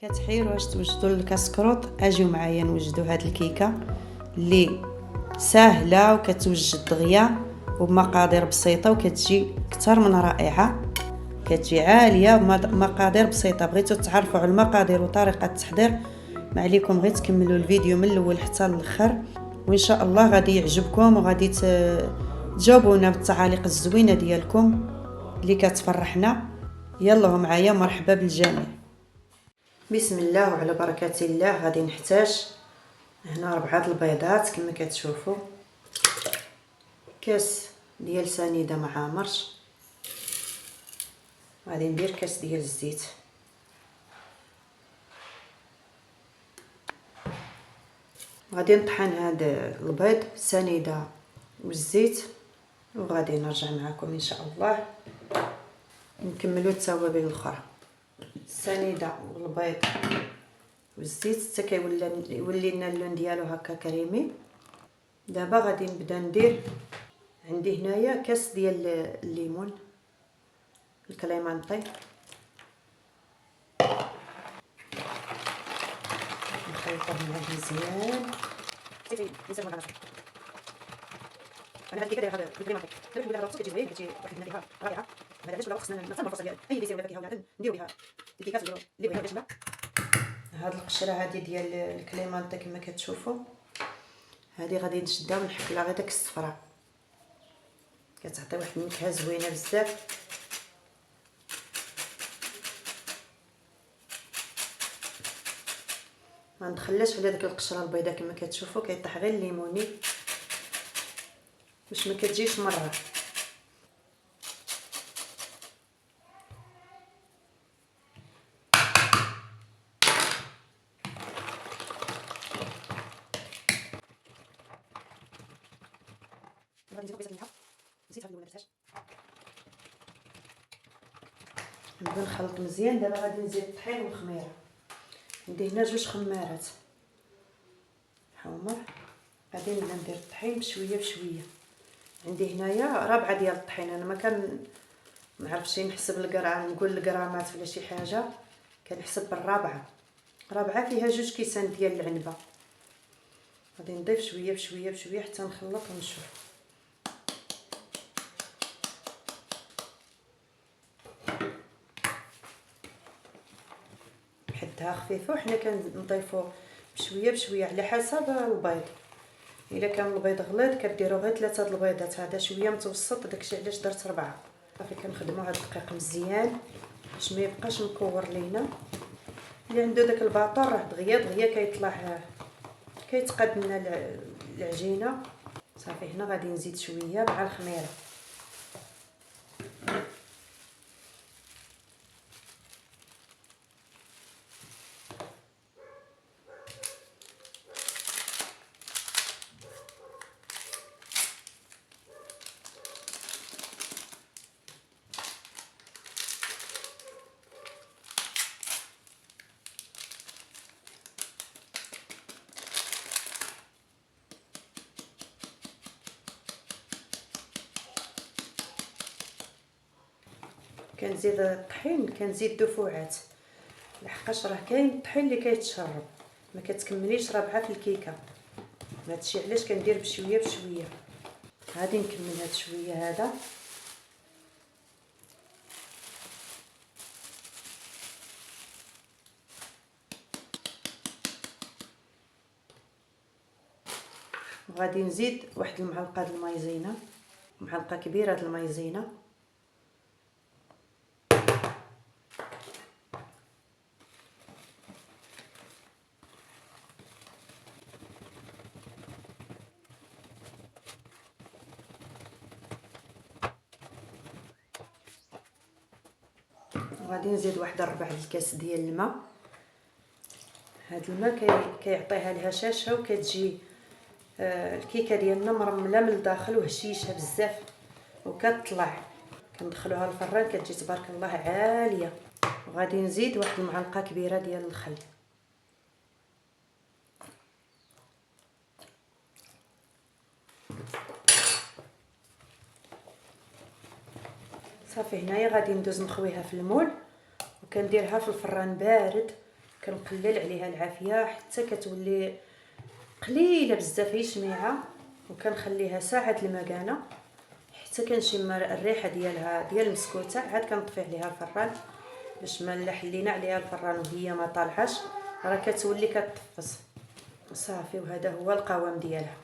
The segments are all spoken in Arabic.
كتحيروا واش توجدوا الكاسكروط، اجيو معايا نوجدوا هاد الكيكه اللي سهله وكتوجد دغيا وبمقادير بسيطه وكتجي اكثر من رائعه. كتجي عاليه بمقادير بسيطه. بغيتوا تعرفوا على المقادير وطريقه التحضير، ما عليكم غير تكملوا الفيديو من الاول حتى الاخر، وان شاء الله غادي يعجبكم وغادي تجاوبونا بالتعاليق الزوينه ديالكم اللي كتفرحنا. يلا معايا، مرحبا بالجميع. بسم الله وعلى بركه الله. غادي نحتاج هنا 4 البيضات كما كتشوفوا، كاس ديال سنيده مع مرش، غادي ندير كاس ديال الزيت، غادي نطحن هاد البيض السنيده والزيت، وغادي نرجع معكم ان شاء الله نكملوا التوابل الاخرى. السنيده والبيض والزيت حتى كيولي لنا اللون ديالو هكا كريمي. دابا غادي نبدا ندير، عندي هنايا كاس ديال الليمون الكليمانطي، نخلطهم معاه مزيان. انا هاد الكيكه دايره هذا الكريمانطي دابا نقول لها كتجي زوين، كتجي واحد النكهه رائعه. بعد علاش ولا خصنا نعطيو الفرصه ديال اي ديسير ولا فاكهه ولا نديرو بها الكيكات اللي بغينا باش لا. هاد القشره هادي ديال الكليمانطي كما كتشوفوا، هادي غادي نشدها ونحك لها غير داك الصفراء، كتعطي واحد النكهه زوينه بزاف. ما ندخلهاش على داك القشره البيضاء كما كتشوفوا، كيطيح غير الليموني باش ما كتجيش مره. غادي نزيدو بيصه الملحه، نسيت هاد ما درتهاش، نبدا نخلط مزيان. دابا غادي نزيد الطحين والخميره، عندي هنا 2 خمارات حمر، غادي نبدا ندير الطحين بشويه بشويه. عندي هنايا 4 ديال الطحين، انا ما عرفتش نحسب الغرام، نقول الغرامات ولا شي حاجه، كنحسب بالرابعه. رابعه فيها 2 كيسان ديال العنبه. غادي نضيف شويه بشويه بشويه حتى نخلط ونشوف. حدها خفيفه، وحنا كنضيفو بشويه بشويه على حسب البيض. الا كان البيض غليظ كديروا غير 3 البيضات، هذا شويه متوسط، داكشي علاش درت 4. صافي كنخدموا هذا الدقيق مزيان باش ما يبقاش مكور لينا. اللي عنده داك الباطور راه دغيا دغيا كيطلع كيتقاد لنا العجينه. صافي هنا غادي نزيد شويه مع الخميره. كنزيد الطحين، كنزيد دفوعات، لحقاش راه كاين الطحين اللي كيتشرب ما كتكمليش رابعه في الكيكه. هادشي علاش كندير بشويه بشويه. غادي نكمل هاد شويه هذا. وغادي نزيد واحد المعلقه د المايزينا، معلقه كبيره د المايزينا. وغادي نزيد واحد 4 الكاس ديال الماء. هاد الماء كيعطيها الهشاشه وكتجي الكيكه ديالنا مرمله من الداخل وهشيشه بزاف وكتطلع. كندخلوها للفران كتجي تبارك الله عاليه. وغادي نزيد واحد المعلقه كبيره ديال الخل. صافي هنايا غادي ندوز نخويها في المول، وكنديرها في الفران بارد كنقلل عليها العافيه حتى كتولي قليله بزاف هي شميعه، وكنخليها ساعه المكانه حتى كنشم الريحه ديالها ديال المسكوته. عاد كنطفي عليها الفران باش ما حلينا عليها الفران وهي ما طالعاش راه كتولي كتطفص صافي. وهذا هو القوام ديالها.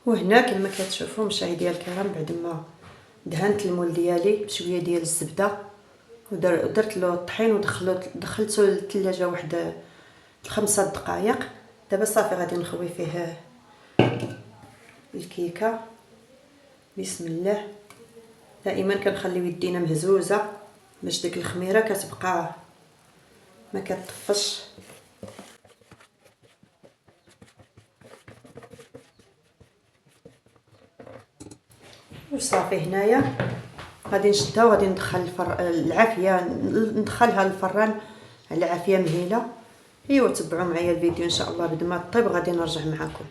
وهنا كما كتشوفوا مشاهدينا الكرام بعد ما دهنت المول ديالي بشويه ديال الزبده ودرت له الطحين ودخلته للثلاجه واحد 5 دقائق. دابا صافي غادي نخوي فيه الكيكه. بسم الله. دائما كنخليو يدينا مهزوزه باش ديك الخميره كتبقى ما كتطفش. وصافي هنايا غادي نشدها وغادي ندخل العافيه ندخلها للفران على عافيه مهيله. ايوا تبعوا معايا الفيديو ان شاء الله بعد ما طيب غادي نرجع معكم.